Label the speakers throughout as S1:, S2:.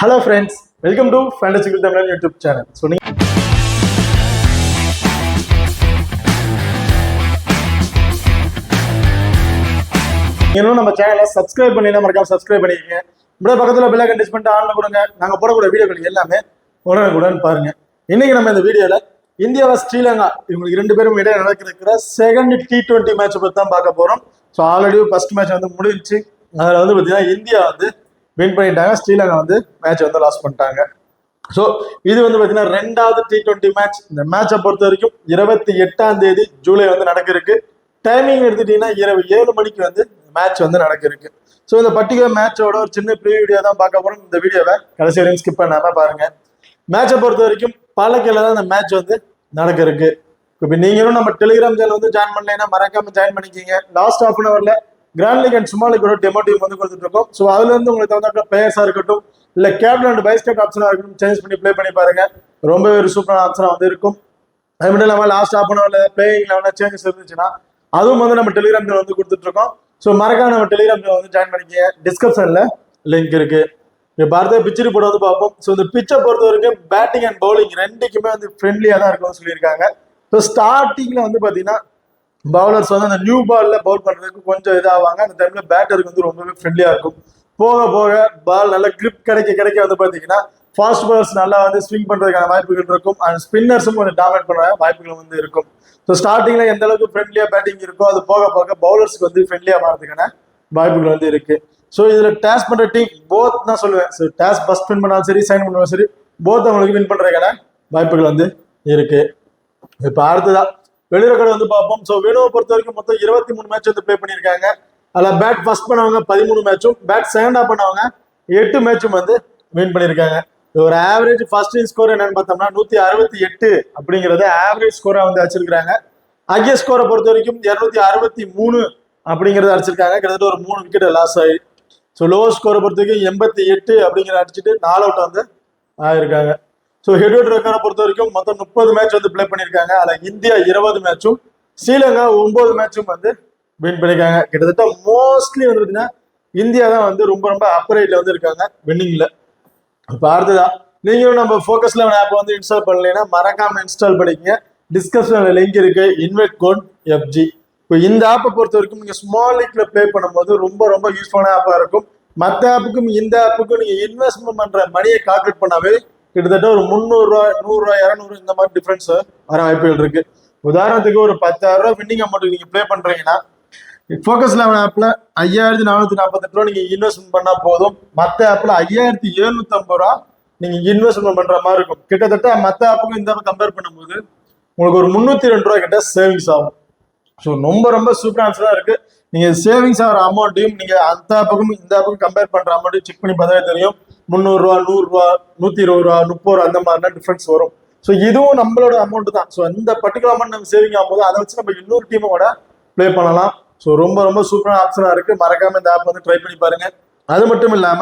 S1: Hello friends, welcome to fantasy Tamil YouTube channel. So இன்னும் நம்ம சேனலை சப்ஸ்கிரைப் பண்ணி மறக்காம சப்ஸ்கிரைப் பண்ணிக்கங்க. இப்படியே பக்கத்தில் பெல் ஐகான் டச் பண்ணிட்டு ஆன்ல கொடுங்க. நாங்கள் போடக்கூடிய வீடியோக்கள் எல்லாமே உடனுக்குடன் பாருங்க. இன்னைக்கு நம்ம இந்த வீடியோல இந்தியாவை ஸ்ரீலங்கா இவங்களுக்கு 2 பேரும் இடையே நடக்கிற செகண்ட் T20 மேட்ச் பற்றி தான் பார்க்க போறோம். ஸோ ஆல்ரெடி ஃபர்ஸ்ட் மேட்ச் வந்து முடிஞ்சிச்சு. அதில் வந்து பார்த்தீங்கன்னா இந்தியா வந்து வின் பண்ணிட்டாங்க, ஸ்ரீலங்கா வந்து மேட்ச் வந்து லாஸ் பண்ணிட்டாங்க. ஸோ இது வந்து பார்த்தீங்கன்னா 2வது T20 மேட்ச். இந்த மேட்சை பொறுத்த வரைக்கும் 28ஆம் தேதி ஜூலை வந்து நடக்க இருக்கு. டைமிங் எடுத்துட்டீங்கன்னா இரவு 7 மணிக்கு வந்து மேட்ச் வந்து நடக்க இருக்கு. ஸோ இந்த பர்டிகுலர் மேட்சோட ஒரு சின்ன ப்ரீ வீடியோ தான் பார்க்க போறோம். இந்த வீடியோவை கடைசி வரையும் ஸ்கிப் பண்ணாம பாருங்க. மேட்சை பொறுத்த வரைக்கும் பாலக்கையில தான் இந்த மேட்ச் வந்து நடக்க இருக்கு. இப்போ நீங்களும் நம்ம டெலிகிராம் சேனல் வந்து ஜாயின் பண்ணலைன்னா மறக்காம ஜாயின் பண்ணிக்கிங்க. லாஸ்ட் ஹாஃப் அன் ஹவர்ல grand league and small league demo team வந்து கொடுத்துட்டு இருக்கோம். ஸோ அதுல இருந்து உங்களுக்கு தகுந்த பிளேயர்ஸா இருக்கட்டும், இல்ல கேப்டன் அண்ட் வைஸ் கேப்டன் ஆப்ஷனா இருக்கட்டும், சேஞ்ச் பண்ணி ப்ளே பண்ணி பாருங்க. ரொம்பவே ஒரு சூப்பரான ஆப்ஷனா வந்து இருக்கும். அது மட்டும் இல்லாமல் லாஸ்ட் ஹாஃப் அன் ஹவர்ல பிளேயிங் லெவலில் சேஞ்சஸ் இருந்துச்சுன்னா அதுவும் வந்து நம்ம டெலிகிராம் சேனல் வந்து கொடுத்துட்டு இருக்கோம். ஸோ மறக்காம நம்ம டெலிகிராம் சேனல் வந்து ஜாயின் பண்ணிக்கங்க. டிஸ்கிரிப்ஷன்ல லிங்க் இருக்கு. இப்போ பார்த்து பிச் ரிப்போர்ட் வந்து பார்ப்போம். ஸோ இந்த பிச்சை பொறுத்த வரைக்கும் பேட்டிங் அண்ட் பவுலிங் ரெண்டுக்குமே வந்து ஃப்ரெண்ட்லியா தான் இருக்கும்னு சொல்லியிருக்காங்க. ஸோ ஸ்டார்டிங்ல வந்து பாத்தீங்கன்னா பவுலர்ஸ் வந்து அந்த நியூ பால்ல பவுல் பண்றதுக்கு கொஞ்சம் இதாவாங்க. அந்த டைம்ல பேட்டருக்கு வந்து ரொம்பவே ஃப்ரெண்ட்லியா இருக்கும். போக போக பால் நல்ல கிரிப் கிடைக்க வந்து பாத்தீங்கன்னா ஃபாஸ்ட் பாலர்ஸ் நல்லா வந்து ஸ்விங் பண்றதுக்கான வாய்ப்புகள் இருக்கும். அண்ட் ஸ்பின்னர்ஸும் கொஞ்சம் டாமினேட் பண்ற வாய்ப்புகள் வந்து இருக்கும். ஸோ ஸ்டார்டிங்ல எந்த அளவுக்கு ஃப்ரெண்ட்லியா பேட்டிங் இருக்கோ அது போக போக பவுலர்ஸ்க்கு வந்து ஃப்ரெண்ட்லியா மாறதுக்கான வாய்ப்புகள் வந்து இருக்கு. ஸோ இதுல டேஸ் பண்ற டீம் போத் தான் சொல்லுவேன். ஸோ டேஸ் பஸ்ட் வின் பண்ணாலும் சரி, சைன் பண்ணாலும் சரி, போத் அவங்களுக்கு வின் பண்றதுக்கான வாய்ப்புகள் வந்து இருக்கு. இப்ப அடுத்ததா வெளிரக்கடை வந்து பார்ப்போம். ஸோ வேணுவை பொறுத்த வரைக்கும் மொத்தம் 23 மேட்ச் வந்து ப்ளே பண்ணியிருக்காங்க. அதில் பேட் ஃபர்ஸ்ட் பண்ணவங்க 13 மேட்சும், பேட் செகண்டா பண்ணவங்க 8 மேட்சும் வந்து வின் பண்ணியிருக்காங்க. ஒரு ஆவரேஜ் ஃபர்ஸ்ட் இன் ஸ்கோர் என்னன்னு பார்த்தோம்னா 168 அப்படிங்கறத ஆவரேஜ் ஸ்கோரா வந்து அடிச்சிருக்காங்க. ஹையஸ்ட் ஸ்கோரை பொறுத்த வரைக்கும் 263 அப்படிங்கறத அடிச்சிருக்காங்க. கிட்டத்தட்ட ஒரு 3 விக்கெட் லாஸ் ஆகி. ஸோ லோ ஸ்கோரை பொறுத்த வரைக்கும் 88 அப்படிங்கிற அடிச்சுட்டு 4 அவுட் வந்து ஆயிருக்காங்க. ஸோ ஹெட்வெட் ரெக்கார்டை பொறுத்த வரைக்கும் மொத்தம் 30 மேட்ச் வந்து ப்ளே பண்ணியிருக்காங்க. அதில் இந்தியா 20 மேட்சும், ஸ்ரீலங்கா 9 மேட்சும் வந்து வின் பண்ணியிருக்காங்க. கிட்டத்தட்ட மோஸ்ட்லி வந்து பார்த்தீங்கன்னா இந்தியா தான் வந்து ரொம்ப அப்பர் ரைட்ல வந்து இருக்காங்க வின்னிங்ல. இப்போ அடுத்ததா நீங்களும் நம்ம ஃபோக்கஸ் லெவன் ஆப் வந்து இன்ஸ்டால் பண்ணலைன்னா மறக்காம இன்ஸ்டால் பண்ணிக்கங்க. டிஸ்கிரிப்ஷன்ல லிங்க் இருக்கு, இன்வைட் கோட் FG. இப்போ இந்த ஆப்பை பொறுத்த வரைக்கும் நீங்க ஸ்மால் லீக்ல ப்ளே பண்ணும்போது ரொம்ப யூஸ்ஃபுல்லான ஆப்பா இருக்கும். மற்ற ஆப்புக்கும் இந்த ஆப்புக்கும் நீங்க இன்வெஸ்ட்மெண்ட் பண்ற மணியை கால்குலேட் பண்ணாவே கிட்டத்தட்ட ஒரு 300 ரூபாய், 100 ரூபாய், 200 இந்த மாதிரி டிஃபரன்ஸ் வர வாய்ப்புகள் இருக்கு. உதாரணத்துக்கு ஒரு 10,000 ரூபாய் வின்னிங் அமௌண்ட் நீங்க ப்ளே பண்றீங்கன்னா ஃபோக்கஸ் லெவன் ஆப்ல 5,448 ரூபா நீங்க இன்வெஸ்ட்மெண்ட் பண்ணா போதும். மற்ற ஆப்ல 5,750 ரூபா நீங்க இன்வெஸ்ட்மெண்ட் பண்ற மாதிரி இருக்கும். கிட்டத்தட்ட மற்ற ஆப்புக்கும் இந்த ஆப் கம்பேர் பண்ணும்போது உங்களுக்கு ஒரு 302 ரூபாய் கிட்ட சேவிங்ஸ் ஆகும். ஸோ ரொம்ப சூப்பர் ஆன்சரா இருக்கு. நீங்க சேவிங்ஸ் ஆகிற அமௌண்ட்டையும் நீங்க அந்த ஆப்புக்கும் இந்த ஆப்புக்கும் கம்பேர் பண்ற அமௌண்ட்டையும் செக் பண்ணி பார்த்தாலே தெரியும். 300 ரூபா, 100 ரூபா, 120 ரூபா, 30 ரூபா அந்த மாதிரிலாம் டிஃபரன்ஸ் வரும். ஸோ இதுவும் நம்மளோட அமௌண்ட் தான். ஸோ இந்த பர்டிகுலர் அமௌண்ட் நம்ம சேவிங் ஆகும்போது அதை வச்சு நம்ம இன்னொரு டீமோட ப்ளே பண்ணலாம். ஸோ ரொம்ப சூப்பரான ஆப்ஷனா இருக்கு. மறக்காம இந்த ஆப் வந்து ட்ரை பண்ணி பாருங்க. அது மட்டும் இல்லாம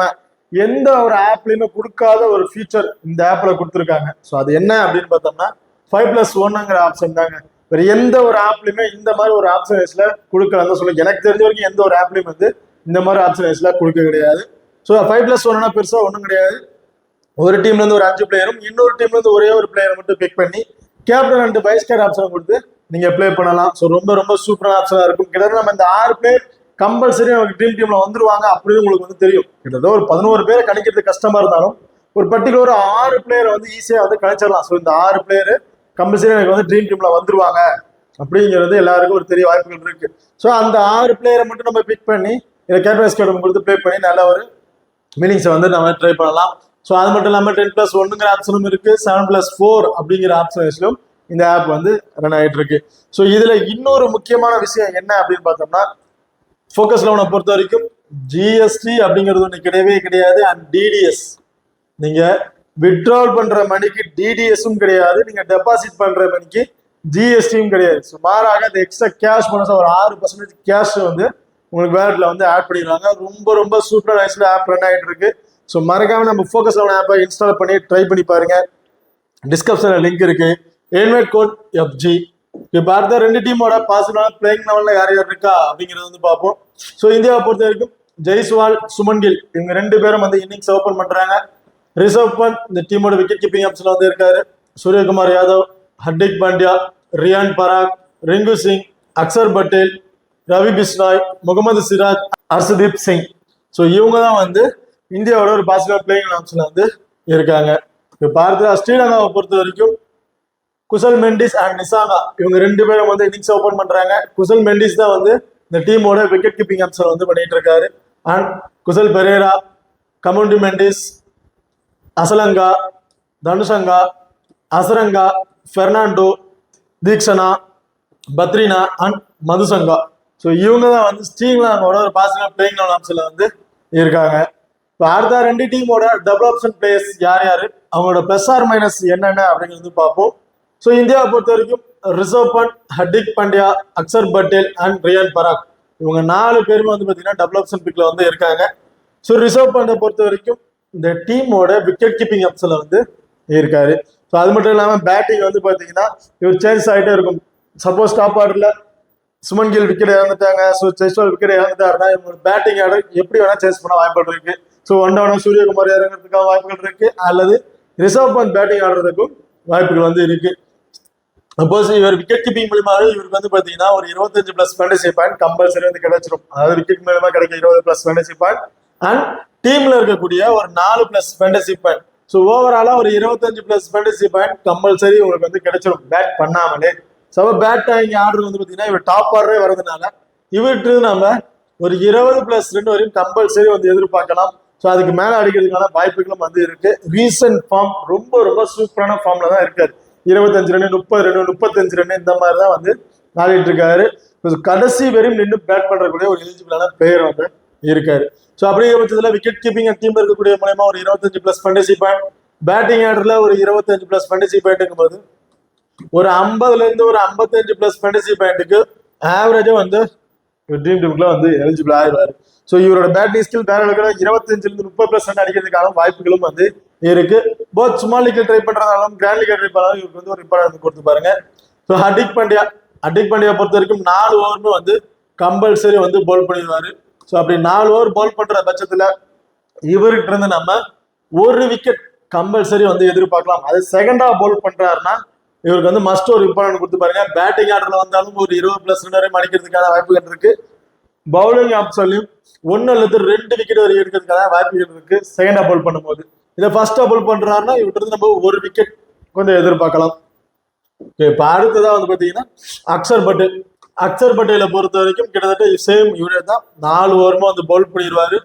S1: எந்த ஒரு ஆப்லயுமே கொடுக்காத ஒரு ஃபீச்சர் இந்த ஆப்ல கொடுத்துருக்காங்க. ஸோ அது என்ன அப்படின்னு பார்த்தோம்னா 5+1ங்கிற ஆப்ஷன் தாங்க. வேற எந்த ஒரு ஆப்லயுமே இந்த மாதிரி ஒரு ஆப்ஷன் வைஸ்ல கொடுக்கலாம்னு சொல்லி எனக்கு தெரிஞ்ச வரைக்கும் எந்த ஒரு ஆப்லயும் வந்து இந்த மாதிரி ஆப்ஷன் வைஸ்ல கொடுக்க கிடையாது. ஸோ 5+1 பெருசா ஒன்றும் கிடையாது. ஒரு டீம்ல இருந்து ஒரு 5 பிளேயரும், இன்னொரு டீம்ல இருந்து ஒரே ஒரு பிளேயரை மட்டும் பிக் பண்ணி captain and vice captain option கொடுத்து நீங்க ப்ளே பண்ணலாம். ஸோ ரொம்ப சூப்பரான ஆப்ஷனா இருக்கும். கிட்டத்தட்ட நம்ம இந்த 6 பிளேயர் கம்பல்சரி நமக்கு ட்ரீம் டீம்ல வந்துருவாங்க அப்படின்னு உங்களுக்கு வந்து தெரியும். கிட்டத்தட்ட ஒரு 11 பேரை கணிக்கிறது கஷ்டமா இருந்தாலும் ஒரு பர்டிகுலர் 6 பிளேயரை வந்து ஈஸியா வந்து கணிச்சிடலாம். ஸோ இந்த 6 பிளேயர் கம்பல்சரி எனக்கு வந்து ட்ரீம் டீம்ல வந்துருவாங்க அப்படிங்கிறது எல்லாருக்கும் ஒரு தெரிய வாய்ப்புகள் இருக்கு. ஸோ அந்த 6 பிளேயரை மட்டும் நம்ம பிக் பண்ணி இதை கேப்டன் வைஸ் கேப்டன் கொடுத்து ப்ளே பண்ணி நல்ல ஒரு மீனிங்ஸை வந்து நம்ம ட்ரை பண்ணலாம். ஸோ அது மட்டும் இல்லாமல் 10+1ங்கிற ஆப்ஷனும் இருக்கு, 7+4 அப்படிங்கிற ஆப்ஷன் வச்சுலும் இந்த ஆப் வந்து ரன் ஆகிட்டு இருக்கு. ஸோ இதுல இன்னொரு முக்கியமான விஷயம் என்ன அப்படின்னு பார்த்தோம்னா ஃபோக்கஸ் லெவனை பொறுத்த வரைக்கும் GST அப்படிங்கிறது ஒன்று கிடையவே கிடையாது. அண்ட் DDS நீங்க வித்ட்ரால் பண்ற மணிக்கு DDSும் கிடையாது, நீங்க டெபாசிட் பண்ற மணிக்கு GSTயும் கிடையாது. ஸோ மாறாக அந்த எக்ஸ்ட்ரா கேஷ் போனஸா ஒரு 6% கேஷ் வந்து உங்களுக்கு வேலட்ல வந்து ஆட் பண்ணிடுவாங்க. ரொம்ப சூப்பர் நைஸ்ல ஆப் ரன் ஆகிட்டு இருக்கு. ஸோ மறக்காம நம்ம ஃபோக்கஸ் லெவன் ஆப்பை இன்ஸ்டால் பண்ணி ட்ரை பண்ணி பாருங்க. டிஸ்கிரிப்ஷன்ல லிங்க் இருக்கு, இன்வைட் கோட் FG. இப்போ அடுத்த 2 டீமோட பாசிபிளான பிளேயிங் லெவல்ல யார் இருக்கா அப்படிங்கறத வந்து பார்ப்போம். ஸோ இந்தியாவை பொறுத்த வரைக்கும் ஜெய்ஸ்வால், சுமன் கில் இவங்க 2 பேரும் வந்து இன்னிங்ஸ் ஓபன் பண்றாங்க. ரிஷப் பண்ட் இந்த டீமோட விக்கெட் கீப்பிங் ஆப்ஷன்ல வந்து இருக்காரு. சூரியகுமார் யாதவ், ஹர்திக் பாண்டியா, ரியான் பராக், ரிங்கு சிங், அக்சர் பட்டேல், ரவி பிஸ்னாய், முகமது சிராஜ், ஹர்ஷதீப் சிங். ஸோ இவங்க தான் வந்து இந்தியாவோட ஒரு பாசிட்டிவ் பிளேயிங் ஆப்ஷன்ல வந்து இருக்காங்க. இப்போ பார்த்தா ஸ்ரீலங்காவை பொறுத்த வரைக்கும் குசல் மெண்டிஸ் அண்ட் நிசாங்கா இவங்க 2 பேரும் வந்து இன்னிங்ஸ் ஓபன் பண்றாங்க. குசல் மெண்டிஸ் தான் வந்து இந்த டீமோட விக்கெட் கீப்பிங் ஆப்ஷன் வந்து பண்ணிட்டு இருக்காரு. And Kusal Perera, Kamindu Mendis, Asalanka, Dhanushka, Hasaranga, Fernando, Theekshana, Pathirana and Madushanka. So இவங்க தான் வந்து ஸ்ரீலங்காவோட ஒரு பாசிட்டிவ் பிளேயிங் ஆப்ஷன்ல வந்து இருக்காங்க. இப்போ அடுத்த 2 டீமோட டபுள் ஆப்ஷன் பிளேயர்ஸ் யார் யாரு, அவங்களோட பிளஸ் ஆர் மைனஸ் என்னென்ன அப்படிங்கிறது பார்ப்போம். ஸோ இந்தியாவை பொறுத்த வரைக்கும் ரிஷப் பண்ட், ஹர்திக் பாண்டியா, அக்சர் பட்டேல் அண்ட் ரியான் பராக் இவங்க 4 பேருமே வந்து பார்த்தீங்கன்னா டபுள் ஆப்ஷன் பிக்ல வந்து இருக்காங்க. ஸோ ரிஷப் பண்டை பொறுத்த வரைக்கும் இந்த டீமோட விக்கெட் கீப்பிங் ஆப்ஷன்ல வந்து இருக்காரு. ஸோ அது மட்டும் இல்லாமல் பேட்டிங் வந்து பார்த்தீங்கன்னா இவர் சேஞ்ச் ஆகிட்டே இருக்கும். சப்போஸ் டாப் ஆர்டர்ல சுமன் கில் விக்கெட் இழந்துட்டாங்க, ஸோ ஜெய்ஸ்வால் விக்கெட் இழந்துட்டாருன்னா இவங்க பேட்டிங் ஆர்டர் எப்படி வேணா சேஞ்ச் பண்ண வாய்ப்புகள் இருக்கு. ஸோ 1 டவுன் சூரியகுமார் இறங்குறதுக்காக வாய்ப்புகள் இருக்கு, அல்லது ரிஷப் பண்ட் பேட்டிங் ஆடுறதுக்கும் வாய்ப்புகள் வந்து இருக்கு. சப்போஸ் இவர் விக்கெட் கீப்பிங் மூலமாவே இவருக்கு வந்து பாத்தீங்கன்னா ஒரு 25 பிளஸ் ஃபேண்டசி பாயிண்ட் கம்பல்சரி வந்து கிடைச்சிடும். அதாவது விக்கெட் மூலமா கிடைக்க 20 பிளஸ் ஃபேண்டசி பாயிண்ட் அண்ட் டீம்ல இருக்கக்கூடிய ஒரு 4 பிளஸ் ஃபேண்டசி பாயிண்ட். ஸோ ஓவராலா ஒரு 25 பிளஸ் ஃபேண்டசி பாயிண்ட் கம்பல்சரி உங்களுக்கு வந்து கிடைச்சிடும் பேட் பண்ணாமலே. ஸோ பேட் இங்க ஆர்டர் வந்து பாத்தீங்கன்னா இவர் டாப் ஆர்டரே வரதுனால இவர்கிட்ட நம்ம ஒரு 20 பிளஸ் 2 வரையும் கம்பல்சரி வந்து எதிர்பார்க்கலாம். ஸோ அதுக்கு மேல அடிக்கிறதுக்கான வாய்ப்புகளும் வந்து இருக்கு. ரீசன்ட் ஃபார்ம் ரொம்ப ரொம்ப சூப்பரான ஃபார்ம்ல தான் இருக்காரு. 25 ரன், 30 ரன், 35 ரன் இந்த மாதிரி தான் வந்து ஆடிட்டு இருக்காரு. கடைசி வரையும் நின்று பேட் பண்றக்கூடிய ஒரு எலிஜிபிளான பிளேயர் வந்து இருக்காரு. ஸோ அப்படிங்கிற பட்சத்தில் விக்கெட் கீப்பிங் டீம் இருக்கக்கூடிய மூலமா ஒரு 25 பிளஸ் ஃபேண்டசி பாயிண்ட், பேட்டிங் ஆர்டர்ல ஒரு 25 பிளஸ் ஃபேண்டசி பாயிண்ட் போது ஒரு 50ல இருந்து ஒரு 55 பிளஸ் ஃபேண்டசி பாயிண்ட்டுக்கு ஆவரேஜா வந்து ட்ரீம் டீமுக்குள்ள வந்து எலிஜிபிள் ஆயிடுவாரு. ஸோ இவரோட பேட்டிங் ஸ்கில் வேற 25ல இருந்து 30 பிளஸ் ரன் அடிக்கிறதுக்கான வாய்ப்புகளும் வந்து இருக்கு. போத் ஸ்மால் லீக்ல ட்ரை பண்றதாலும் கிராண்ட் லீக்ல ட்ரை பண்ணாலும் இவருக்கு வந்து ஒரு இம்பார்ட்டன்ஸ் கொடுத்து பாருங்க. ஸோ ஹர்திக் பாண்டியா பொறுத்த வரைக்கும் 4 ஓவர்னு வந்து கம்பல்சரி வந்து பவுல் பண்ணிடுவாரு. ஸோ அப்படி 4 ஓவர் பவுல் பண்ற பட்சத்துல இவர்கிட்ட இருந்து நம்ம ஒரு விக்கெட் கம்பல்சரி வந்து எதிர்பார்க்கலாம். அது செகண்டா பவுல் பண்றாருன்னா இவருக்கு வந்து மஸ்ட் ஒரு இம்பார்ட்டன்ட் கொடுத்து பாருங்க. பேட்டிங் ஆர்டர்ல வந்தாலும் ஒரு 20 பிளஸ் ரன் வரையும் அடிக்கிறதுக்கான வாய்ப்புகள் இருக்கு. பவுலிங் ஆப்ஷன்லையும் 1 அல்லது 2 விக்கெட் வரை எடுக்கிறதுக்கான வாய்ப்புகள் இருக்கு செகண்டா பவுல் பண்ணும்போது. இதை ஃபர்ஸ்டா பவுல் பண்றாருன்னா இவர்கிட்ட நம்ம ஒரு விக்கெட் கொஞ்சம் எதிர்பார்க்கலாம். இப்ப அடுத்ததா வந்து பாத்தீங்கன்னா அக்சர் பட்டேலை பொறுத்த வரைக்கும் கிட்டத்தட்ட சேம் இவரே தான் 4 ஓவருமா வந்து பவுல் பண்ணிடுவாரு.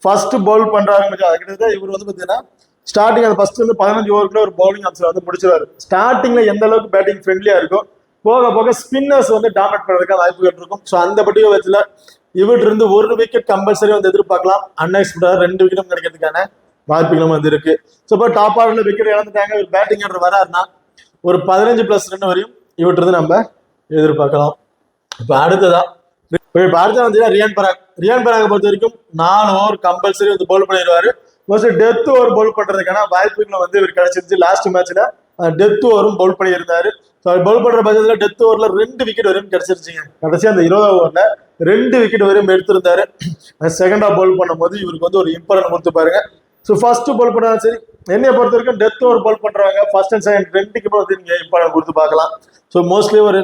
S1: ஃபர்ஸ்ட் பவுல் பண்றாரு கிட்டத்தட்ட இவர் வந்து பாத்தீங்கன்னா ஸ்டார்டிங் அந்த ஃபர்ஸ்ட் வந்து 15 ஓவருக்குள்ள ஒரு பவுலிங் ஆப்ஷன் வந்து முடிச்சிருவாரு. ஸ்டார்டிங்ல எந்த அளவுக்கு பேட்டிங் ஃப்ரெண்ட்லியா இருக்கும், போக போக ஸ்பின்னர்ஸ் வந்து டாமினேட் பண்றதுக்கான வாய்ப்புகள் இருக்கும். ஸோ அந்த பட்டியல் வச்சுல இவர்கிட்ட இருந்து ஒரு விக்கெட் கம்பல்சரி வந்து எதிர்பார்க்கலாம். அன்எக்ஸ்பெக்டடா 2 விக்கெட்டும் கிடைக்கிறதுக்கான வாய்ப்புகளும் வந்து இருக்கு. ஸோ இப்போ டாப் ஆர்டர்ல விக்கெட் இழந்துட்டாங்க, ஒரு பேட்டிங் ஆர்டர் வராருன்னா ஒரு 15 பிளஸ் 2 வரையும் இவர்கிட்ட இருந்து நம்ம எதிர்பார்க்கலாம். இப்போ அடுத்ததா வந்து ரியான் பராக் பொறுத்த வரைக்கும் 4 ஓவர் கம்பல்சரி வந்து பவுல் பண்ணிடுவாரு. டெத் ஓவர் பவுல் பண்றதுக்கான வாய்ப்புகளும் வந்து இவர் கிடைச்சிருச்சு. லாஸ்ட் மேட்ச்ல டெத் ஓவரும் பவுல் பண்ணியிருந்தாரு. பவுல் பண்ற பட்சத்துல டெத் ஓவர்ல 2 விக்கெட் வரையும் கிடைச்சிருச்சுங்க. கடைசி அந்த 20 ஓவர்ல 2 விக்கெட் வரையும் எடுத்திருந்தாரு. செகண்டா பவுல் பண்ணும் போது இவருக்கு வந்து ஒரு இம்பார்ட்டன்ட் கொடுத்து பாருங்க. ஸோ ஃபர்ஸ்ட் பவுல் பண்ணா சரி, என்னைய பொறுத்த வரைக்கும் டெத் ஓவர் பவுல் பண்றவங்க ஃபர்ஸ்ட் அண்ட் செகண்ட் 2க்குமே வந்து நீங்க இம்பார்ட்டன்ட் கொடுத்து பார்க்கலாம். ஸோ மோஸ்ட்லி ஒரு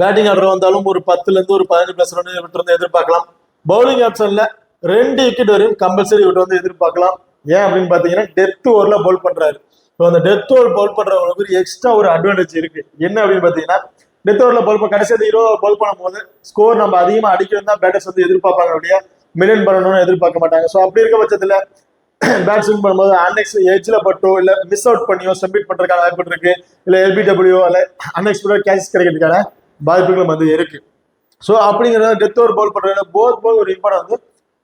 S1: பேட்டிங் ஆர்டர் வந்தாலும் ஒரு 10ல இருந்து ஒரு 15 பிளஸ் ரன் விட்டு வந்து எதிர்பார்க்கலாம். பவுலிங் ஆப்ஷன்ல 2 விக்கெட் வரையும் கம்பல்சரி விட்டு வந்து எதிர்பார்க்கலாம். ஏன் அப்படின்னு பாத்தீங்கன்னா டெத் ஓவர்ல பவுல் பண்றாரு. ஸோ அந்த டெத் ஓவர் பவுல் பண்றவங்களுக்கு எக்ஸ்ட்ரா ஒரு அட்வான்டேஜ் இருக்கு. என்ன அப்படின்னு பாத்தீங்கன்னா டெத் ஓவர்ல பவுல் கடைசி 20 ஓவர் பவுல் பண்ணும் போது ஸ்கோர் நம்ம அதிகமா அடிக்கிறது தான் பேட்டர்ஸ் வந்து எதிர்பார்ப்பாங்க, அப்படியே மிலியன் பண்ணணும்னு எதிர்பார்க்க மாட்டாங்க. ஸோ அப்படி இருக்க பட்சத்துல பேட்ஸ்மேன் பண்ணும்போது அன்எக்ஸ் எஜ்ல பட்டோ இல்ல மிஸ் அவுட் பண்ணியோ சப்மிட் பண்றதுக்கான வாய்ப்பு இருக்கு, இல்ல எல்பிடபிள்யூ இல்ல அன்எக்ஸ்பெக்டட் கேட்சஸ் கிடைக்கிறதுக்கான வாய்ப்புகளும் வந்து இருக்கு. ஸோ அப்படிங்கிறத டெத் ஓவர் பவுல் பண்றதுல போல் ஒரு இம்பார்ட்டன் வந்து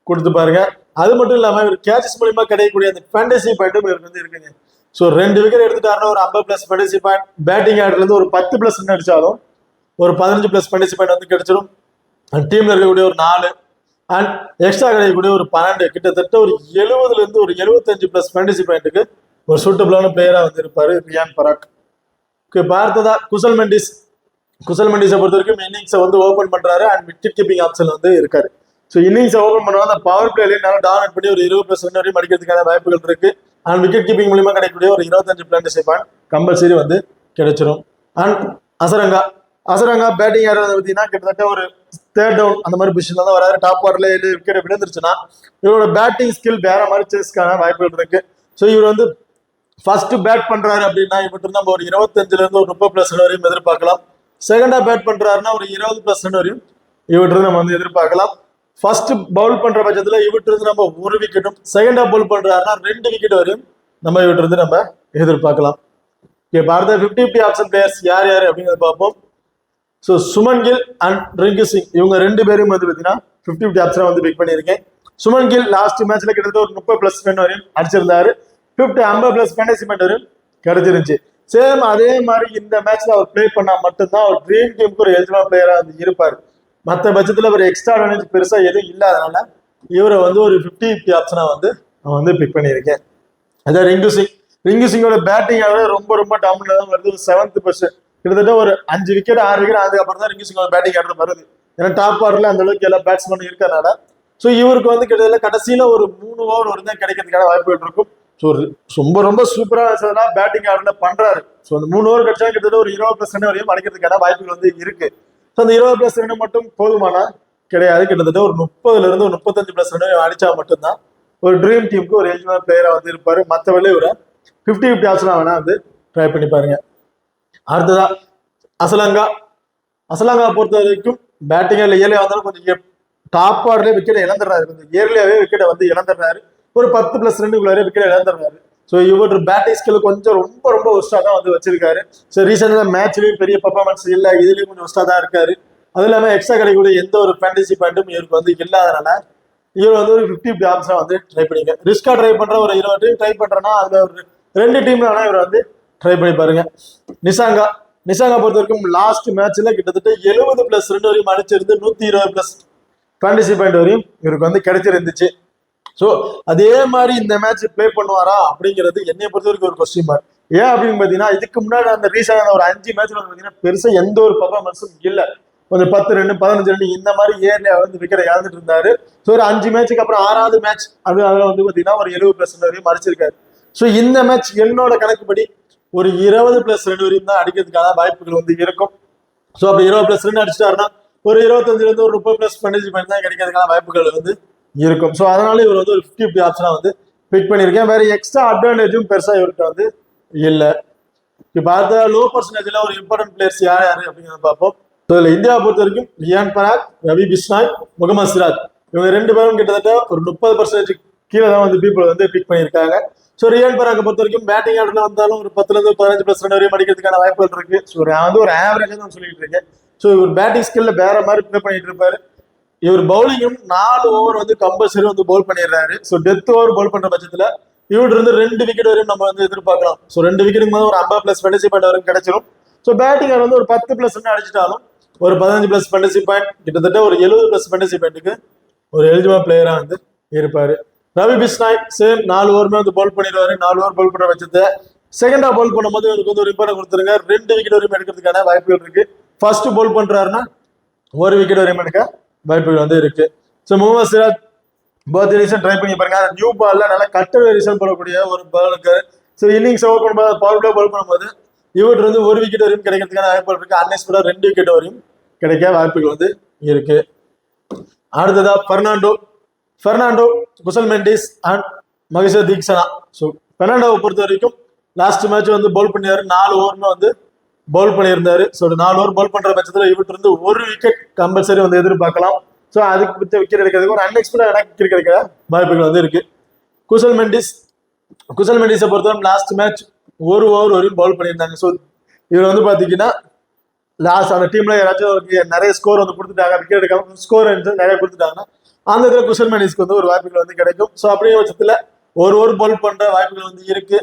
S1: கொடுத்து பாருங்க. அது மட்டும் இல்லாம இவர் கேச்சஸ் மூலியமா கிடைக்கக்கூடிய அந்த ஃபேண்டசி பாயிண்ட்டும் இவருக்கு வந்து இருக்குங்க. ஸோ 2 விக்கெட் எடுத்துட்டாருன்னா ஒரு 50 பிளஸ் ஃபேண்டசி பாயிண்ட், பேட்டிங் ஆர்டர்ல இருந்து ஒரு 10 பிளஸ் ரன் அடிச்சாலும் ஒரு 15 பிளஸ் ஃபேண்டசி பாயிண்ட் வந்து கிடைச்சிடும். டீம்ல இருக்கக்கூடிய ஒரு 4 அண்ட் எக்ஸ்ட்ரா கிடைக்கக்கூடிய ஒரு 12, கிட்டத்தட்ட ஒரு 70ல இருந்து ஒரு 75 பிளஸ் ஃபேண்டசி பாயிண்ட்டுக்கு ஒரு சூட்டபிளான பிளேயரா வந்து இருப்பாரு ரியான் பராக். பார்த்ததா குசல் மெண்டிஸை பொறுத்த வரைக்கும் இன்னிங்ஸை வந்து ஓபன் பண்றாரு அண்ட் விக்கெட் கீப்பிங் ஆப்ஷன் வந்து இருக்காரு. ஸோ இன்னிங்ஸை ஓபன் பண்ணுவாங்க, அந்த பவர் பிளேல நல்லா டாமினேட் பண்ணி ஒரு 20 பிளஸ் ரன் வரையும் அடிக்கிறதுக்கான வாய்ப்புகள் இருக்கு. அண்ட் விக்கெட் கீப்பிங் மூலியமா கிடைக்கக்கூடிய ஒரு 25 பிளான்டேஷன் பாயிண்ட் கம்பல்சரி வந்து கிடைச்சிரும். அண்ட் அசரங்கா பேட்டிங் ஆடுறது பார்த்தீங்கன்னா கிட்டத்தட்ட ஒரு தேர்ட் டவுன் அந்த மாதிரி பொசிஷன்ல தான் வராது. டாப் ஆர்டர்ல விக்கெட் விழுந்துருச்சுன்னா இவரோட பேட்டிங் ஸ்கில் வேற மாதிரி சேஸ்க்கான வாய்ப்புகள் இருக்கு. ஸோ இவர் வந்து ஃபர்ஸ்ட் பேட் பண்றாரு அப்படின்னா இவர்கிட்ட நம்ம ஒரு 25ல இருந்து ஒரு 30+ ரன் வரையும் எதிர்பார்க்கலாம். செகண்டா பேட் பண்றாருன்னா ஒரு 20+ ரன் வரையும் இவர்கிட்ட நம்ம வந்து எதிர்பார்க்கலாம். ஃபர்ஸ்ட் பவுல் பண்ற பட்சத்துல இவர்கிட்ட இருந்து நம்ம ஒரு விக்கெட்டும், செகண்டா பவுல் பண்றாருன்னா 2 விக்கெட் வரையும் நம்ம இவர்கிட்ட இருந்து நம்ம எதிர்பார்க்கலாம். பாரத 50-50 ஆப்ஷன் பிளேயர்ஸ் யார் யார் அப்படிங்கிறத பார்ப்போம். ஸோ சுமன் கில் அண்ட் ரிங்கு சிங் இவங்க 2 பேரும் வந்து பார்த்தீங்கன்னா 50-50 ஆப்ஷனை வந்து பிக் பண்ணியிருக்கேன். சுமன் கில் லாஸ்ட் மேட்ச்ல கிட்டத்தட்ட ஒரு 30+ ரன் வரையும் அடிச்சிருந்தாரு. 50+ ஃபேண்டசி பாயிண்ட் வரையும் கிடைச்சிருந்துச்சு. சேம் அதே மாதிரி இந்த மேட்ச்ல அவர் பிளே பண்ணா மட்டும்தான் அவர் ட்ரீம் டீமுக்கு ஒரு எலிஜிபிள் பிளேயரா வந்து இருப்பார். மற்ற பட்சத்துல ஒரு எக்ஸ்ட்ரா அட்வான்டேஜ் பெருசா எதுவும் இல்லாதனால இவரை வந்து ஒரு 50-50 ஆப்ஷனா வந்து நான் வந்து பிக் பண்ணியிருக்கேன். அதான் ரிங்கு சிங்கோட பேட்டிங் ரொம்ப ரொம்ப டவுன்ல தான் வருது. 7th பொசிஷன் கிட்டத்தட்ட ஒரு 5 விக்கெட் 6 விக்கெட் ஆனதுக்கு அப்புறம் தான் ரிங்கு சிங்கோட பேட்டிங் ஆடுறது வருது. ஏன்னா டாப் ஆர்டர்ல அந்த அளவுக்கு எல்லா பேட்ஸ்மேனும் இருக்கிறதுனால ஸோ இவருக்கு வந்து கிட்டத்தட்ட கடைசியில ஒரு 3 ஓவர் வரைக்கும் தான் கிடைக்கிறதுக்கான வாய்ப்புகள் இருக்கும். ஸோ ரொம்ப ரொம்ப சூப்பரா பேட்டிங் ஆர்டர்ல பண்றாரு. ஸோ அந்த 3 ஓவர் கிடைச்சா கிட்டத்தட்ட ஒரு 20+ ரன் வரையும் அடிக்கிறதுக்கான வாய்ப்புகள் வந்து இருக்கு. ஸோ அந்த 20+ ரன் மட்டும் போதுமானா கிடையாது. கிட்டத்தட்ட ஒரு 30ல இருந்து ஒரு 35+ ரன் அடிச்சா மட்டும்தான் ஒரு ட்ரீம் டீமுக்கு ஒரு எலிஜிபிள் பிளேயரா வந்து இருப்பாரு. மற்றவர்களே ஒரு 50-50 ஆப்ஷனா வேணா வந்து ட்ரை பண்ணி பாருங்க. அடுத்ததா அசலங்கா பொறுத்த வரைக்கும் பேட்டிங் ஏர்லியா வந்தாலும் கொஞ்சம் டாப் ஆர்டர்ல விக்கெட் இழந்துடுறாரு. கொஞ்சம் ஏர்லியாவே விக்கெட்டை வந்து இழந்துடுறாரு. ஒரு 10+ ரன்னுக்குள்ளாரே விக்கெட் இழந்துடுறாரு. ஸோ இவர் பேட்டிங் ஸ்கில் கொஞ்சம் ரொம்ப ரொம்ப ஒஸ்டா தான் வந்து வச்சிருக்காரு. ஸோ ரீசெண்டாக மேட்ச்லயும் பெரிய பர்ஃபார்மன்ஸ் இல்லை, இதுலயும் கொஞ்சம் ஒஸ்டா தான் இருக்காரு. அது இல்லாமல் எக்ஸ்ட்ரா கிடைக்கக்கூடிய எந்த ஒரு ஃபேண்டசி பாயிண்ட்டும் இவருக்கு வந்து இல்லாதனால இவர் வந்து ஒரு 50-50 ஆப்ஷனா வந்து ட்ரை பண்ணிக்க. ரிஸ்கா ட்ரை பண்ற ஒரு 20 டீம் ட்ரை பண்றேன்னா அதுல ஒரு 2 டீம்ல வேணா இவர் வந்து ட்ரை பண்ணி பாருங்க. நிசாங்கா பொறுத்த வரைக்கும் லாஸ்ட் மேட்ச்ல கிட்டத்தட்ட 70+ ரன் வரையும் அடிச்சிருந்து 120+ ஃபேண்டசி பாயிண்ட் வரையும் இவருக்கு வந்து கிடைச்சிருந்துச்சு. ஸோ அதே மாதிரி இந்த மேட்ச் பிளே பண்ணுவாரா அப்படிங்கிறது என்னை பொறுத்த வரைக்கும் ஒரு கொஸ்டின் மார்க். ஏன் அப்படின்னு பார்த்தீங்கன்னா இதுக்கு முன்னாடி அந்த ரீசெண்டான ஒரு 5 மேட்ச்ல வந்து பார்த்தீங்கன்னா பெருசா எந்த ஒரு பர்ஃபார்மன்ஸும் இல்லை. கொஞ்சம் 10 ரன் 15 ரன் இந்த மாதிரி ஏர்ல வந்து விக்கெட் இழந்துட்டு இருந்தாரு. ஸோ ஒரு 5 மேட்சுக்கு அப்புறம் 6வது மேட்ச் அதில் வந்து பார்த்தீங்கன்னா ஒரு 70+ ரன் வரையும் அடிச்சிருக்காரு. ஸோ இந்த மேட்ச் என்னோட கணக்குப்படி ஒரு 20+ ரன் வரையும் தான் அடிக்கிறதுக்கான வாய்ப்புகள் வந்து இருக்கும். ஸோ அப்படி 20+ ரன் அடிச்சிட்டாருன்னா ஒரு 25ல இருந்து ஒரு 30+ ஃபேண்டசி பாயிண்ட் தான் கிடைக்கிறதுக்கான வாய்ப்புகள் வந்து இருக்கும். ஸோ அதனால இவர் வந்து ஒரு 50-50 ஆப்ஷனா வந்து பிக் பண்ணியிருக்கேன். வேற எக்ஸ்ட்ரா அட்வான்டேஜும் பெருசா இவர்கிட்ட வந்து இல்லை. இப்போ பார்த்தா லோ பர்சன்டேஜ்ல ஒரு இம்பார்ட்டன்ட் பிளேயர்ஸ் யார் அப்படிங்கிறத பார்ப்போம். ஸோ இதில் இந்தியாவை பொறுத்த வரைக்கும் ரியான் பராக், ரவி பிஷ்னாய், முகமது சிராஜ் இவங்க 2 பேரும் கிட்டத்தட்ட ஒரு 30% கீழே தான் வந்து பீப்புள் வந்து பிக் பண்ணியிருக்காங்க. ஸோ ரியான் பராக்கை பொறுத்த வரைக்கும் பேட்டிங் ஆர்டர்ல வந்தாலும் ஒரு 10ல இருந்து 15+ ரன் வரையும் அடிக்கிறதுக்கான வாய்ப்புகள் இருக்கு. ஸோ நான் வந்து ஒரு ஆவரேஜா தான் சொல்லிட்டு இருக்கேன். ஸோ இவர் பேட்டிங் ஸ்கில்ல வேற மாதிரி ப்ளே பண்ணிட்டு இருப்பாரு. இவர் பவுலிங்கும் 4 ஓவர் வந்து கம்பல்சரி வந்து பவுல் பண்ணிடுறாரு. ஸோ டெத் ஓவர் பவுல் பண்ற பட்சத்துல இவர்கிட்ட இருந்து 2 விக்கெட் வரையும் நம்ம வந்து எதிர்பார்க்கலாம். ஸோ 2 விக்கெட்டுக்கு மேலே ஒரு 50+ ஃபேண்டசி பாயிண்ட் வரைக்கும் கிடைச்சிடும். ஸோ பேட்டிங் வந்து ஒரு 10+ ரன் அடிச்சிட்டாலும் ஒரு 15+ ஃபேண்டசி பாயிண்ட் கிட்டத்தட்ட ஒரு 70+ ஃபேண்டசி பாயிண்ட்டுக்கு ஒரு எலிஜிபிள் பிளேயரா வந்து இருப்பாரு. ரவி பிஷ்னாய் சேம் 4 ஓவருமே வந்து பவுல் பண்ணிடுவாரு. 4 ஓவர் பவுல் பண்ற பட்சத்தை செகண்டா பவுல் பண்ணும்போது இவருக்கு வந்து ஒரு இம்பார்ட்டன் கொடுத்துருங்க. 2 விக்கெட் வரையும் எடுக்கிறதுக்கான வாய்ப்புகள் இருக்கு. ஃபர்ஸ்ட் பவுல் பண்றாருன்னா 1 விக்கெட் வரையும் எடுக்க வாய்ப்புகள் வந்து இருக்கு. ஸோ முகமது சிராஜ் பர்த் ரீசன் ட்ரை பண்ணி பாருங்க. நியூ பால்ல நல்லா கட்டர் ரீசன் போடக்கூடிய ஒரு பாலுக்கு ஸோ இன்னிங்ஸ் ஓவர் பண்ணும்போது பவர் பிளே பவுல் பண்ணும்போது இவர்கிட்ட இருந்து 1 விக்கெட் வரையும் கிடைக்கிறதுக்கான வாய்ப்புகள் இருக்கு. அன்எக்ஸ்பெக்டா 2 விக்கெட் வரையும் கிடைக்க வாய்ப்புகள் வந்து இருக்கு. அடுத்ததா பெர்னாண்டோ, குசல் மெண்டிஸ் அண்ட் மகேஷ் தீக்ஷனா. ஸோ பெர்னாண்டோவை பொறுத்த வரைக்கும் லாஸ்ட் மேட்ச் வந்து பவுல் பண்ணியாரு. 4 ஓவர்னு வந்து பவுல் பண்ணியிருந்தாரு. ஸோ 4 ஓவர் பவுல் பண்ற பட்சத்தில் இவர்கிட்ட இருந்து 1 விக்கெட் கம்பல்சரி வந்து எதிர்பார்க்கலாம். ஸோ அதுக்கு பிடிச்ச விக்கெட் எடுக்கிறதுக்கு ஒரு அன்எக்ஸ்பெக்டட் விக்கெட் கிடைக்கிற வாய்ப்புகள் வந்து இருக்கு. குசல் மெண்டிஸை பொறுத்தவரை லாஸ்ட் மேட்ச் 1 ஓவர் வரையும் பவுல் பண்ணியிருந்தாங்க. ஸோ இவர் வந்து பாத்தீங்கன்னா லாஸ்ட் அந்த டீம்ல யாராச்சும் நிறைய ஸ்கோர் வந்து கொடுத்துட்டாங்க, விக்கெட் எடுக்காம ஸ்கோர் நிறைய கொடுத்துட்டாங்கன்னா அந்த இதில் குசல் மெண்டிஸ்க்கு வந்து ஒரு வாய்ப்புகள் வந்து கிடைக்கும். ஸோ அப்படிங்கிற பட்சத்தில் 1 ஓவர் பவுல் பண்ற வாய்ப்புகள் வந்து இருக்கு.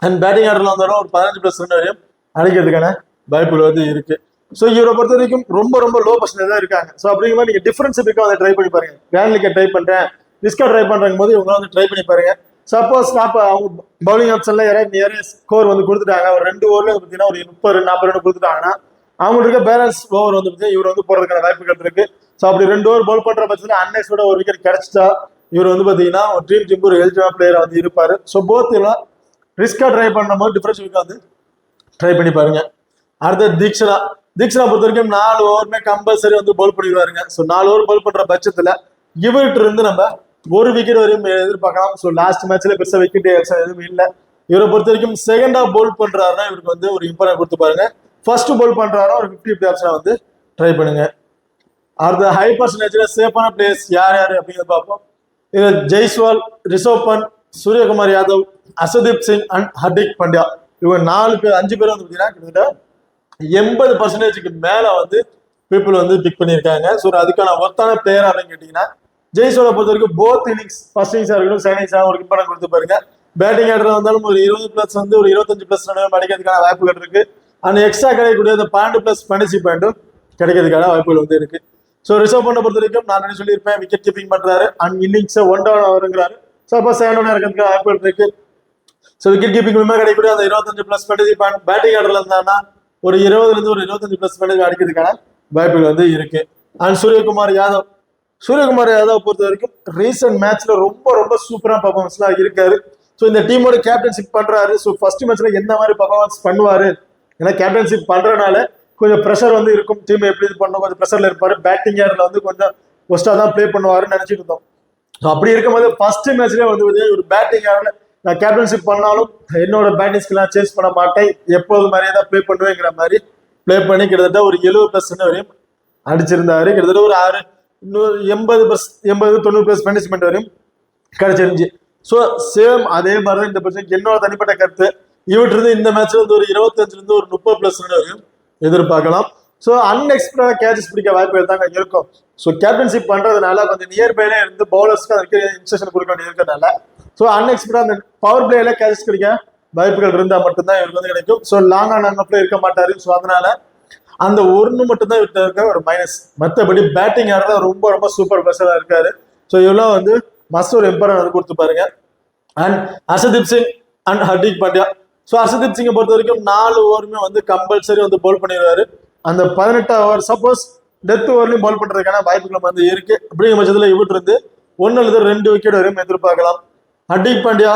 S1: அண்ட் பேட்டிங் ஆர்டர்ல வந்தாலும் ஒரு 15+ ரன் வரையும் அடிக்கிறதுக்கான வாய்ப்புகள் வந்து இருக்கு. ஸோ இவரை பொறுத்த வரைக்கும் ரொம்ப ரொம்ப லோ பர்சன்டேஜ் தான் இருக்காங்க. ஸோ அப்படிங்கிற நீங்க டிஃபரன்ஸ் பிக்கா வந்து ட்ரை பண்ணி பாருங்க. கிராண்ட் லீக்கை ட்ரை பண்றேன், ரிஸ்கா ட்ரை பண்றங்கும் போது இவங்க வந்து ட்ரை பண்ணி பாருங்க. சப்போஸ் அவங்க பவுலிங் ஆப்ஷன்ல யாராவது ஸ்கோர் வந்து கொடுத்துட்டாங்க, ஒரு 2 ஓவர்ல பார்த்தீங்கன்னா ஒரு 30 40 ரன் கொடுத்துட்டாங்கன்னா அவங்களுக்கு இருக்க பேலன்ஸ் ஓவர் வந்து இவர் வந்து போறதுக்கான வாய்ப்புகள் இருக்கு. ஸோ அப்படி 2 ஓவர் பவுல் பண்ற பட்சத்தில் அன்எக்ஸ்பெக்டா 1 விக்கெட் கிடைச்சிட்டா இவர் வந்து பாத்தீங்கன்னா ஒரு டீம் ஒரு எலிஜிபிள் பிளேயரா வந்து இருப்பாரு. ஸோ போத் எல்லாம் ரிஸ்கா ட்ரை பண்ணும்போது டிஃபரன்ஸ் வந்து ட்ரை பண்ணி பாருங்க. அடுத்த தீக்ஷனா பொறுத்த வரைக்கும் 4 ஓவருமே கம்பல்சரி வந்து பவுல் பண்ணிடுவாருங்க. ஸோ 4 ஓவர் பவுல் பண்ற பட்சத்துல இவர்கிட்ட இருந்து நம்ம ஒரு விக்கெட் வரையும் எதிர்பார்க்கலாம். ஸோ லாஸ்ட் மேட்ச்ல பெருசா விக்கெட் எதுவும் இல்லை. இவரை பொறுத்த வரைக்கும் செகண்ட் ஆஃப் பவுல் பண்றாருன்னா இவருக்கு வந்து ஒரு இம்பார்ட்டன்ட் கொடுத்து பாருங்க. ஃபர்ஸ்ட் பவுல் பண்றாருன்னா ஒரு 50 ஆப்ஷனா வந்து ட்ரை பண்ணுங்க. அடுத்த ஹை பர்சன்டேஜ்ல சேஃபான பிளேயர்ஸ் யார் அப்படிங்கிறத பார்ப்போம். இது ஜெய்ஸ்வால், ரிஷப் பண்ட், சூரியகுமார் யாதவ், அர்ஷதீப் சிங் அண்ட் ஹர்திக் பாண்டியா. இவங்க 5 பேர் வந்து பார்த்தீங்கன்னா கிட்டத்தட்ட 80% மேல வந்து பீப்புள் வந்து பிக் பண்ணியிருக்காங்க. ஸோ அதுக்கான ஒர்த்தான பிளேயர் அப்படின்னு கேட்டீங்கன்னா ஜெய்ஸ்வாலை பொறுத்த வரைக்கும் போத் இன்னிங்ஸ் ஃபர்ஸ்ட் இன்னிங்ஸா இருக்கட்டும் செகண்ட் இன்னிங்ஸா ஒரு இம்பார்ட்டன்ட் கொடுத்து பாருங்க. பேட்டிங் ஆர்டர் வந்தாலும் ஒரு 20+ வந்து ஒரு 25+ அடிக்கிறதுக்கான வாய்ப்புகள் இருக்கு. அண்ட் எக்ஸ்ட்ரா கிடைக்கக்கூடிய அந்த 12+ பனிசி பாயிண்டும் கிடைக்கிறதுக்கான வாய்ப்புகள் வந்து இருக்கு. ஸோ ரிஷப் பண்டை பொறுத்த வரைக்கும் நான் சொல்லியிருப்பேன் விக்கெட் கீப்பிங் பண்றாரு அண்ட் இன்னிங்ஸை 1 down வருங்கிறாரு. ஸோ அப்போ 7 down இருக்கிறதுக்கான வாய்ப்புகள் இருக்கு. ஸோ விக்கெட் கீப்பிங் கிடைக்கக்கூடிய அந்த 25+ பனிசி பாயிண்ட் பேட்டிங் ஆர்டர்ல இருந்தாங்கன்னா ஒரு 20 ஒரு 25+ அடிக்கிறதுக்கான வாய்ப்புகள் வந்து இருக்கு. அண்ட் சூரியகுமார் யாதவ் பொறுத்த வரைக்கும் ரீசெண்ட் மேட்ச்ல ரொம்ப சூப்பரா பர்ஃபார்மன்ஸ்லாம் இருக்காரு. ஸோ இந்த டீமோட கேப்டன்ஷிப் பண்றாரு. ஸோ ஃபர்ஸ்ட் மேட்ச்ல என்ன மாதிரி பர்ஃபார்மன்ஸ் பண்ணுவாரு, ஏன்னா கேப்டன்ஷிப் பண்றதுனால கொஞ்சம் ப்ரெஷர் வந்து இருக்கும். டீம் எப்படி இது பண்ணணும் கொஞ்சம் ப்ரெஷர்ல இருப்பாரு. பேட்டிங் ஏர்ல வந்து கொஞ்சம் ஒஸ்டா தான் பிளே பண்ணுவாருன்னு நினைச்சிட்டு இருந்தோம். ஸோ அப்படி இருக்கும்போது ஃபர்ஸ்ட் மேட்ச்லேயே வந்து ஒரு பேட்டிங் ஏர்ல நான் கேப்டன்ஷிப் பண்ணாலும் என்னோட பேட்டிங் ஸ்கில்லாம் சேஞ்ச் பண்ண மாட்டேன், எப்போது மாதிரியே தான் பிளே பண்ணுவேங்கிற மாதிரி பிளே பண்ணி கிட்டத்தட்ட ஒரு 70+ வரையும் அடிச்சிருந்தாரு. கிட்டத்தட்ட ஒரு 80-90+ பனிஷ்மெண்ட் வரையும் கிடைச்சிருந்துச்சு. ஸோ சேம் அதே மாதிரி தான் இந்த பிரச்சனை. என்னோட தனிப்பட்ட கருத்து இவற்றிருந்து இந்த மேட்ச்ல வந்து ஒரு 25 ஒரு 30+ வரையும் எதிர்பார்க்கலாம். ஸோ அன்எக்ஸ்பெக்டடா கேட்சஸ் பிடிக்க வாய்ப்புகள் தாங்க இருக்கும். ஸோ கேப்டன்ஷிப் பண்றதுனால கொஞ்சம் நியர்பைல இருந்து பவுலர்ஸ்க்கு அதுக்கு இன்ஸ்ட்ரக்ஷன் கொடுக்க வேண்டியது இருக்கிறதுனால ஸோ அன்எக்ஸ்பெக்டா அந்த பவர் பிளேல கேட்சஸ் கிடைக்க வாய்ப்புகள் இருந்தால் மட்டும்தான் இவருக்கு வந்து கிடைக்கும். ஸோ லாங்கா பிளே இருக்க மாட்டாரு. ஸோ அதனால அந்த ஒன்று மட்டும்தான் இவர்கிட்ட இருக்க ஒரு மைனஸ். மற்றபடி பேட்டிங் ஆடுறத ரொம்ப சூப்பர் பெஸ்டா இருக்காரு. ஸோ இவ்வளவு வந்து மஸ்ட் ஒரு இம்பார்ட்டன்ட் வந்து கொடுத்து பாருங்க. And Arshdeep Singh and Hardik Pandya. So Arshdeep சிங்கை பொறுத்த வரைக்கும் 4 ஓவருமே வந்து கம்பல்சரி வந்து பவுல் பண்ணிடுவாரு. அந்த 18 ஓவர் சப்போஸ் டெத் ஓவர்லையும் பவுல் பண்றதுக்கான வாய்ப்புகள் வந்து இருக்கு. அப்படிங்கிற பட்சத்தில் இவட்டு இருந்து 1 அல்லது 2 விக்கெட் வரையும் எதிர்பார்க்கலாம். ஹர்திக் பாண்டியா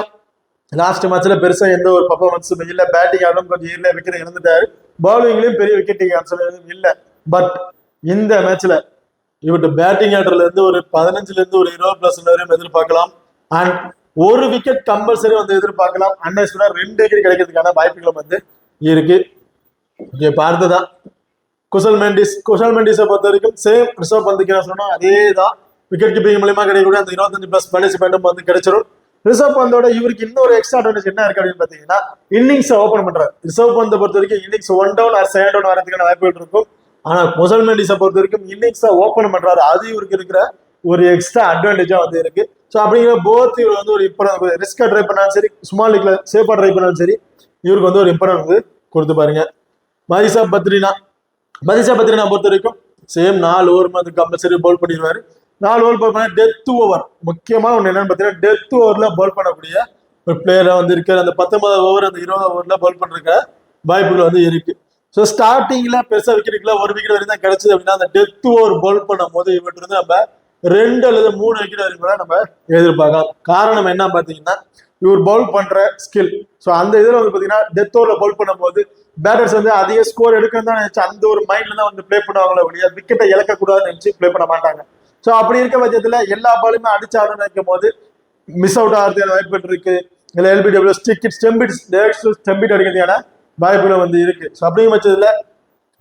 S1: லாஸ்ட் மேட்ச்ல பெருசா எந்த ஒரு பர்ஃபார்மன்ஸும் இல்லை. பேட்டிங் ஆடும் கொஞ்சம் இல்லை, விக்கெட் இழந்துட்டாரு. பவுலிங்லயும் பெரிய விக்கெட் இல்லை. பட் இந்த மேட்ச்ல இவட்டு பேட்டிங் ஆர்டர்ல இருந்து ஒரு 15 ஒரு 20+ வரையும் எதிர்பார்க்கலாம். அண்ட் ஒரு விக்கெட் கம்பல்சரி வந்து எதிர்பார்க்கலாம். அன்எக்ஸ்பெக்டடா 2 விக்கெட் கிடைக்கிறதுக்கான வாய்ப்புகளும் வந்து இருக்கு. ஓகே, பார்த்ததான் குஷல் மெண்டிஸை பொறுத்த வரைக்கும் சேம் ரிஷப் பந்துக்கு என்ன சொன்னோம் அதே தான். விக்கெட் கீப்பிங் மூலமா கிடைக்கக்கூடிய அந்த 25+ பனிஷ்மெண்ட்டும் வந்து கிடைச்சிடும். ரிஷப் பந்தோட இவருக்கு இன்னொரு எக்ஸ்ட்ரா அட்வான்டேஜ் என்ன இருக்கு அப்படின்னு பாத்தீங்கன்னா இன்னிங்ஸ் ஓபன் பண்றாரு. ரிஷப் பந்தை பொறுத்த வரைக்கும் இன்னிங்ஸ் 1 down ஆர் 7 down வரதுக்கான வாய்ப்புகள் இருக்கும். ஆனா குஷல் மெண்டிஸை பொறுத்த வரைக்கும் இன்னிங்ஸை ஓபன் பண்றாரு. அது இவருக்கு இருக்கிற ஒரு எக்ஸ்ட்ரா அட்வான்டேஜா வந்து இருக்கு. ஸோ அப்படிங்கிற போத் இவர் வந்து ஒரு இம்பார்ட்டன்ட் ரிஸ்கா ட்ரை பண்ணாலும் சரி, ஸ்மால் லீக்ல சேஃபா ட்ரை பண்ணாலும் சரி, இவருக்கு வந்து ஒரு இம்பார்ட்டன்ட் வந்து கொடுத்து பாருங்க. மதிஷா பத்ரினா பொறுத்த வரைக்கும் சேம் 4 ஓவர் வந்து கம்பல்சரி பவுல் பண்ணிடுவாரு. 4 ஓவர் பவுல் பண்ண டெத் ஓவர் முக்கியமான ஒன்று என்னன்னு பார்த்தீங்கன்னா டெத் ஓவர்ல பவுல் பண்ணக்கூடிய ஒரு பிளேயரா வந்து இருக்காரு. அந்த 19 ஓவர் அந்த 20 ஓவர்ல பவுல் பண்றதுக்கு வாய்ப்புகள் வந்து இருக்கு. ஸோ ஸ்டார்டிங்ல பெருசா விக்கெட்டுக்குள்ள 1 விக்கெட் வரைக்கும் தான் கிடைச்சது அப்படின்னா அந்த டெத் ஓவர் பவுல் பண்ணும் போது இவற்று வந்து நம்ம 2 அல்லது 3 விக்கெட் வரைக்கும் கூட நம்ம எதிர்பார்க்கலாம். காரணம் என்ன பார்த்தீங்கன்னா இவர் பவுல் பண்ற ஸ்கில். ஸோ அந்த இதில் வந்து பார்த்தீங்கன்னா டெத் ஓவர்ல பவுல் பண்ணும்போது பேட்டர்ஸ் வந்து அதிக ஸ்கோர் எடுக்கணும் தான் நினைச்சு அந்த ஒரு மைண்ட்ல தான் வந்து பிளே பண்ணுவாங்களோ அப்படியே விக்கெட்டை இழக்கக்கூடாதுன்னு நினைச்சு பிளே பண்ண மாட்டாங்க. ஸோ அப்படி இருக்க பட்சத்துல எல்லா பாலுமே அடிச்சாலும் நினைக்கும் போது மிஸ் அவுட் ஆகிறதுக்கான வாய்ப்புகள் இருக்கு. இல்லை எல்பிடபிள்யூ ஸ்டெம்பிட் அடிக்கிறதுக்கான வாய்ப்புகள் வந்து இருக்கு. ஸோ அப்படிங்கிற பட்சத்துல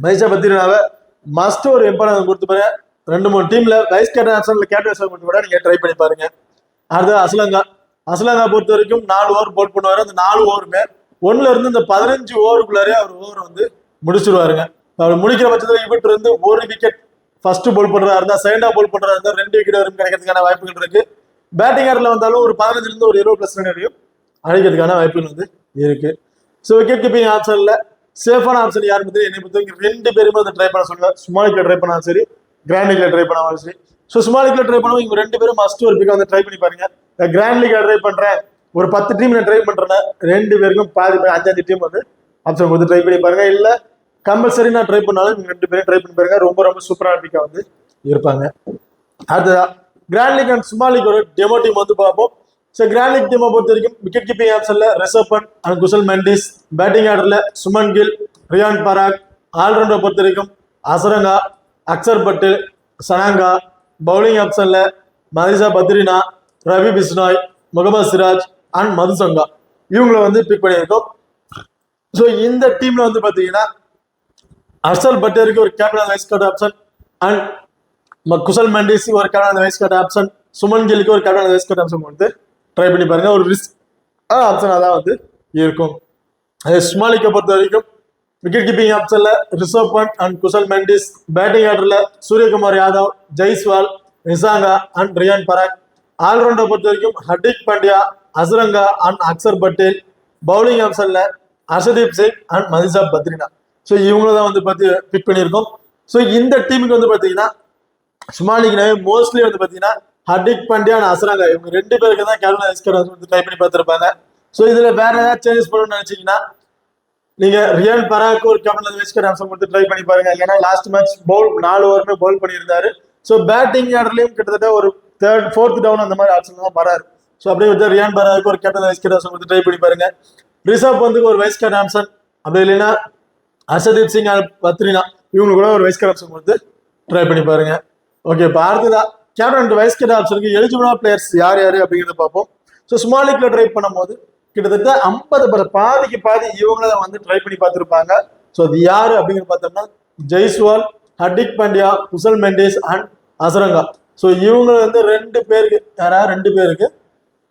S1: மதிஷா பத்ரினாவை மஸ்ட் ஒரு இம்பார்ட்டன்ஸ் கொடுத்து பாருங்க. 2-3 டீம்ல வைஸ் கேப்டன் கூட நீங்க ட்ரை பண்ணி பாருங்க. அடுத்து அஸ்லங்கா பொறுத்த வரைக்கும் 4 ஓவர் போல் பண்ணுவாரு. அந்த 4 ஓவருமே 1ல இருந்து இந்த 15 ஓவருக்குள்ளாரே அவர் ஓவர் வந்து முடிச்சிருவாருங்க. அவர் முடிக்கிற பட்சத்தில் இவற்று இருந்து 1 விக்கெட் ஃபர்ஸ்ட் போல் பண்றதா இருந்தா, செகண்டா போல் பண்றதா இருந்தா 2 விக்கெட் வரைக்கும் கிடைக்கிறதுக்கான வாய்ப்புகள் இருக்கு. பேட்டிங் ஆர்டர்ல வந்தாலும் ஒரு 15 ஒரு 20+ ரன் வரையும் அடிக்கிறதுக்கான வாய்ப்புகள் வந்து இருக்கு. ஸோ விக்கெட் கீப்பிங் ஆப்ஷன்ல சேஃபான ஆப்ஷன் யார் பத்தி என்னை பொறுத்த வரைக்கும் 2 பேருமே வந்து ட்ரை பண்ண சொல்லுவேன். ஸ்மாலிக்ல ட்ரை பண்ணாலும் சரி, கிராண்ட் லீக்ல ட்ரை பண்ணாலும் சரி. ஸோ ஸ்மாலிக்ல ட்ரை பண்ணவும் இவங்க 2 பேரும் மஸ்ட் ஒரு பிக்கை வந்து ட்ரை பண்ணி பாருங்க. கிராண்ட் லீக்ல ட்ரை பண்றேன், ஒரு 10 டீம் நான் ட்ரை பண்றேன்னா 2 பேருக்கும் பாதி 5 டீம் வந்து ஆப்ஷன் கொடுத்து ட்ரை பண்ணி பாருங்க. இல்ல கம்பல்சரி நான் ட்ரை பண்ணாலும் 2 பேரும் ட்ரை பண்ணி பாருங்க. ரொம்ப சூப்பரான பிக்கா வந்து இருப்பாங்க. அடுத்ததா grand league and small league ஒரு டெமோ டீம் வந்து பார்ப்போம். ஸோ கிராண்ட் லீக் டீமை பொறுத்த வரைக்கும் விக்கெட் கீப்பிங் ஆப்ஷன்ல ரிஷப் பண்ட் அண்ட் குசல் மெண்டிஸ், பேட்டிங் ஆர்டர்ல சுமன் கில், ரியான் பராக், ஆல்ரவுண்டரை பொறுத்த வரைக்கும் அசரங்கா, அக்சர் பட்டேல், சனாங்கா, பவுலிங் ஆப்ஷன்ல மதிசா பத்ரினா, ரவி பிஸ்னாய், முகமது சிராஜ் அண்ட் மதுசங்கா இவங்களை வந்து பிக் பண்ணியிருக்கோம். ஸோ இந்த டீம்ல வந்து பார்த்தீங்கன்னா அர்ஷல் பட்டேலுக்கு ஒரு captain vice captain option and Kusal Mendis ஒரு captain vice captain option, Shubman கில்லுக்கு ஒரு கேப்டன் வைஸ் கேப்டன் ஆப்ஷன் வந்து ட்ரை பண்ணி பாருங்க. ஒரு ரிஸ்க் ஆப்ஷனாக தான் வந்து இருக்கும். ஸ்மாலிக்கை பொறுத்த வரைக்கும் விக்கெட் கீப்பிங் ஆப்ஷன்ல ரிஷப் பண்ட் அண்ட் குசல் மெண்டிஸ், பேட்டிங் ஆர்டர்ல சூரியகுமார் யாதவ், ஜெய்ஸ்வால், நிசாங்கா அண்ட் ரியான் பராக், ஆல்ரவுண்டரை பொறுத்த வரைக்கும் ஹர்திக் பாண்டியா, அசரங்கா அண்ட் அக்சர் பட்டேல், பவுலிங் ஆப்ஷன்ல அர்ஷதீப் சிங் அண்ட் மதிசா பத்ரினா. ஸோ இவங்கள தான் வந்து பார்த்து பிக் பண்ணியிருக்கோம். ஸோ இந்த டீமுக்கு வந்து பார்த்தீங்கன்னா ஸ்மால் லீக்னாவே மோஸ்ட்லி வந்து பார்த்தீங்கன்னா ஹர்திக் பாண்டியா அண்ட் அசரங்கா இவங்க ரெண்டு பேருக்கு தான் கேப்டன் வைஸ் கேப்டன் வந்து ட்ரை பண்ணி பார்த்துருப்பாங்க. ஸோ இதுல வேற ஏதாவது சேஞ்சஸ் பண்ணணும்னு நினைச்சீங்கன்னா நீங்க ரியான் பராக் ஒரு கேப்டன் வைஸ் கேப்டன் ஆப்ஷன் கொடுத்து ட்ரை பண்ணி பாருங்க. ஏன்னா லாஸ்ட் மேட்ச் பவுல் 4 ஓவருமே பவுல் பண்ணியிருந்தாரு. ஸோ பேட்டிங் ஆர்டர்லயும் கிட்டத்தட்ட ஒரு 3rd 4th டவுன் அந்த மாதிரி ஆப்ஷன் தான் வராரு. ஸோ அப்படியே வந்து ரியான் பராக் ஒரு கேப்டன் வைஸ் கேப்டன் ஆப்ஷன் கொடுத்து ட்ரை பண்ணி பாருங்க. ரிஷப் வந்து ஒரு வைஸ் கேப்டன் ஆப்ஷன், அப்படி இல்லைன்னா அர்ஷதீப் சிங் பத்ரினா இவங்க கூட ஒரு வைஸ் கேப்டன் ஆப்ஷன் கொடுத்து ட்ரை பண்ணி பாருங்க. ஓகே, இப்போ அடுத்ததா கேப்டன் வைஸ் கேப்டன் ஆப்ஷனுக்கு எலிஜிபிளான பிளேயர்ஸ் யார் யாரு அப்படிங்கிறத பார்ப்போம். ஸோ ஸ்மால் லீக்ல ட்ரை பண்ணும்போது கிட்டத்தட்ட 50 பாதிக்கு பாதி இவங்கள வந்து ட்ரை பண்ணி பார்த்துருப்பாங்க. ஸோ அது யாரு அப்படின்னு பார்த்தோம்னா Jaiswal, Hardik Pandya, Kusal Mendis and Azarenka. So இவங்க வந்து 2 பேருக்கு யாராவது 2 பேருக்கு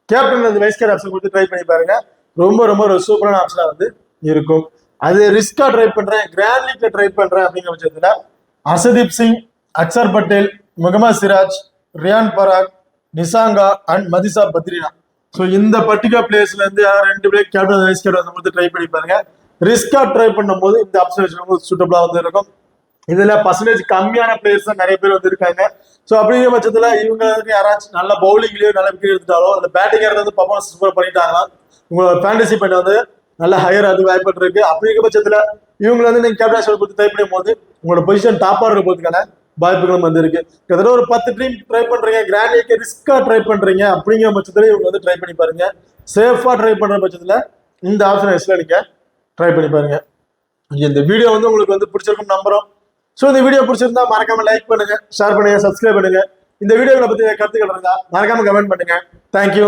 S1: கேப்டன் வந்து வைஸ் கேப்டன் ஆப்ஷன் கொடுத்து ட்ரை பண்ணி பாருங்க. ரொம்ப ரொம்ப ஒரு சூப்பரான ஆப்ஷனா வந்து இருக்கும். அது ரிஸ்கா ட்ரை பண்றேன், கிராண்ட் லீக்ல ட்ரை பண்றேன் அப்படிங்கிற பட்சத்துல அர்ஷதீப் சிங், அக்சர் பட்டேல், முகமது சிராஜ், ரியான் பராக், நிசாங்கா அண்ட் மதிசா பத்ரினா. ஸோ இந்த பர்டிகுலர் பிளேஸ்ல இருந்து 2 பேர் கேப்டன் வைஸ் கேப்டன் வந்து ட்ரை பண்ணி பாருங்க. ரிஸ்கா ட்ரை பண்ணும்போது இந்த ஆப்ஷன் ரொம்ப சூட்டபிளா வந்து இருக்கும். இதுல பர்சன்டேஜ் கம்மியான பிளேயர்ஸ் தான் நிறைய பேர் வந்து இருக்காங்க. ஸோ அப்படிங்கிற பட்சத்துல இவங்க யாராச்சும் நல்ல பவுலிங்லயோ நல்ல விக்கெட் எடுத்துட்டாலோ அந்த பேட்டிங் வந்து பர்ஃபார்மன்ஸ் சூப்பர் பண்ணிட்டாங்கன்னா உங்களோட ஃபேண்டசி பாயிண்ட் வந்து நல்ல ஹையர் அது வாய்ப்பு இருக்கு. அப்படிங்கிற பட்சத்துல இவங்க வந்து நீங்க கேப்டன் கொடுத்து ட்ரை பண்ணும் போது உங்களோட பொசிஷன் டாப் ஆர்டர் போறதுக்கான வாய்ப்புகளும் வந்து இருக்கு. கிட்டத்தட்ட ஒரு 10 டீம் ட்ரை பண்றீங்க, கிராண்ட் லீக் ரிஸ்கா ட்ரை பண்றீங்க அப்படிங்கிற பட்சத்துல இவங்க வந்து ட்ரை பண்ணி பாருங்க. சேஃபா ட்ரை பண்ற பட்சத்துல இந்த ஆப்ஷன் வைஸ்ல நீங்க ட்ரை பண்ணி பாருங்க. இந்த வீடியோ வந்து உங்களுக்கு வந்து பிடிச்சிருக்கும் நம்புறோம். ஸோ இந்த வீடியோ பிடிச்சிருந்தா மறக்காம லைக் பண்ணுங்க, ஷேர் பண்ணுங்க, சப்ஸ்கிரைப் பண்ணுங்க. இந்த வீடியோவை பத்தி கருத்துக்கள் இருந்தா மறக்காம கமெண்ட் பண்ணுங்க. தேங்க்யூ.